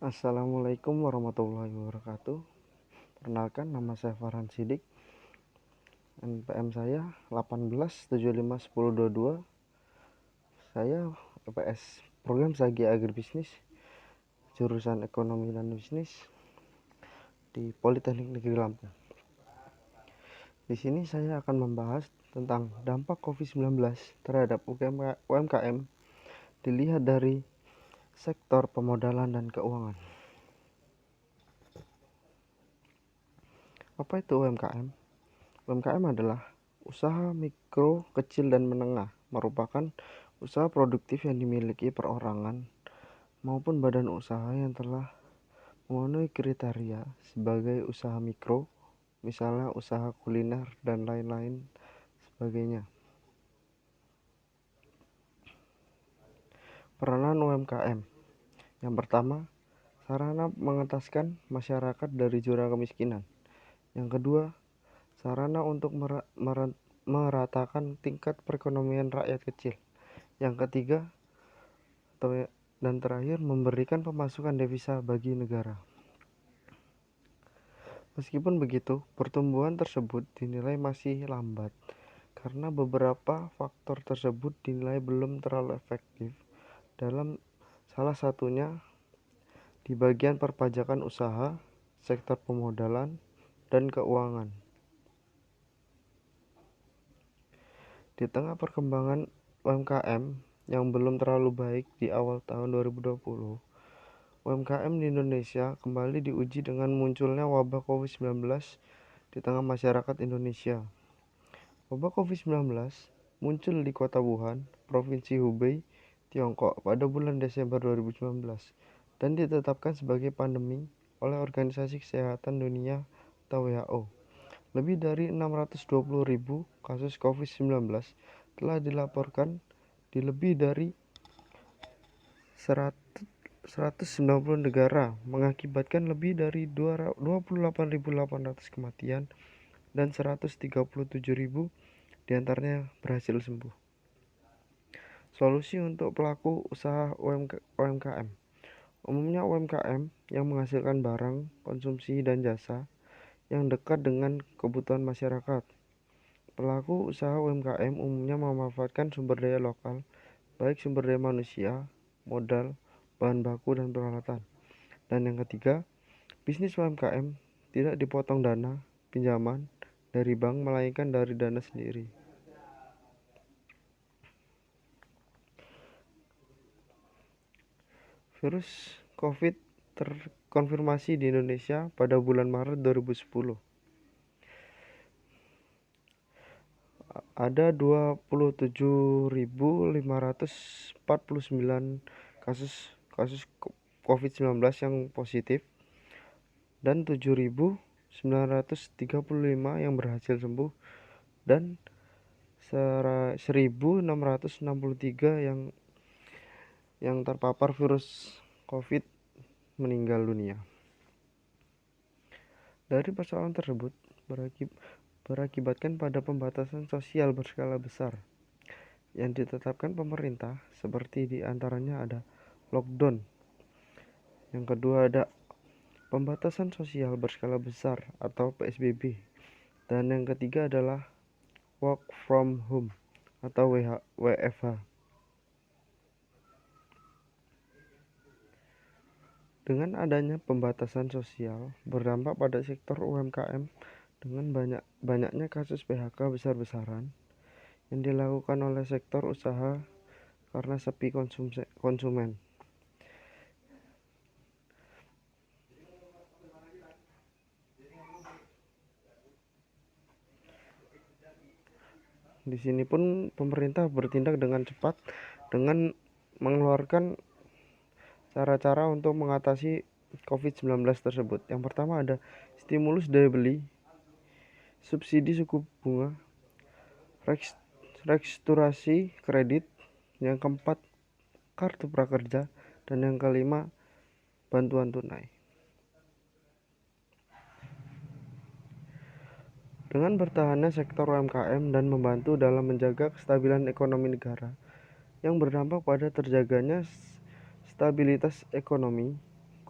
Assalamualaikum warahmatullahi wabarakatuh. Perkenalkan, nama saya Farhan Sidik. NPM saya 18751022. Saya EPS Program Stagi Agribisnis, jurusan Ekonomi dan Bisnis di Politeknik Negeri Lampung. Di sini saya akan membahas tentang dampak COVID-19 terhadap UMKM dilihat dari sektor pemodalan dan keuangan. Apa itu UMKM? UMKM adalah usaha mikro, kecil, dan menengah, merupakan usaha produktif yang dimiliki perorangan maupun badan usaha yang telah memenuhi kriteria sebagai usaha mikro, misalnya usaha kuliner dan lain-lain sebagainya. Peranan UMKM. Yang pertama, sarana mengentaskan masyarakat dari jurang kemiskinan. Yang kedua, sarana untuk meratakan tingkat perekonomian rakyat kecil. Yang ketiga, dan terakhir, memberikan pemasukan devisa bagi negara. Meskipun begitu, pertumbuhan tersebut dinilai masih lambat karena beberapa faktor tersebut dinilai belum terlalu efektif. Salah satunya di bagian perpajakan usaha, sektor pemodalan, dan keuangan. Di tengah perkembangan UMKM yang belum terlalu baik di awal tahun 2020, UMKM di Indonesia kembali diuji dengan munculnya wabah COVID-19 di tengah masyarakat Indonesia. Wabah COVID-19 muncul di kota Wuhan, Provinsi Hubei, Tiongkok pada bulan Desember 2019 dan ditetapkan sebagai pandemi oleh Organisasi Kesehatan Dunia atau WHO. Lebih dari 620.000 kasus COVID-19 telah dilaporkan di lebih dari 190 negara, mengakibatkan lebih dari 28.800 kematian dan 137.000 diantaranya berhasil sembuh. Solusi untuk pelaku usaha UMKM. Umumnya UMKM yang menghasilkan barang, konsumsi, dan jasa yang dekat dengan kebutuhan masyarakat. Pelaku usaha UMKM umumnya memanfaatkan sumber daya lokal, baik sumber daya manusia, modal, bahan baku, dan peralatan. Dan yang ketiga, bisnis UMKM tidak dipotong dana pinjaman dari bank, melainkan dari dana sendiri. Virus COVID terkonfirmasi di Indonesia pada bulan Maret 2010. Ada 27.549 kasus COVID-19 yang positif dan 7.935 yang berhasil sembuh dan 1.663 yang terpapar virus COVID meninggal dunia. Dari persoalan tersebut berakibatkan pada pembatasan sosial berskala besar yang ditetapkan pemerintah, seperti diantaranya ada lockdown. Yang kedua ada pembatasan sosial berskala besar atau PSBB. Dan yang ketiga adalah work from home atau WFH. Dengan adanya pembatasan sosial berdampak pada sektor UMKM dengan banyaknya kasus PHK besar-besaran yang dilakukan oleh sektor usaha karena sepi konsumen. Di sini pun pemerintah bertindak dengan cepat dengan mengeluarkan cara-cara untuk mengatasi COVID-19 tersebut. Yang pertama ada stimulus daya beli, subsidi suku bunga, restrukturisasi kredit. Yang keempat, kartu prakerja. Dan yang kelima, bantuan tunai. Dengan bertahannya sektor UMKM dan membantu dalam menjaga kestabilan ekonomi negara yang berdampak pada terjaganya stabilitas ekonomi,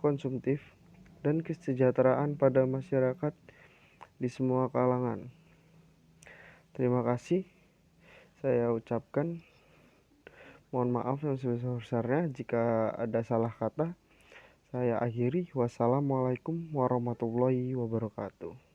konsumtif, dan kesejahteraan pada masyarakat di semua kalangan. Terima kasih saya ucapkan. Mohon maaf yang sebesar-besarnya jika ada salah kata. Saya akhiri. Wassalamualaikum warahmatullahi wabarakatuh.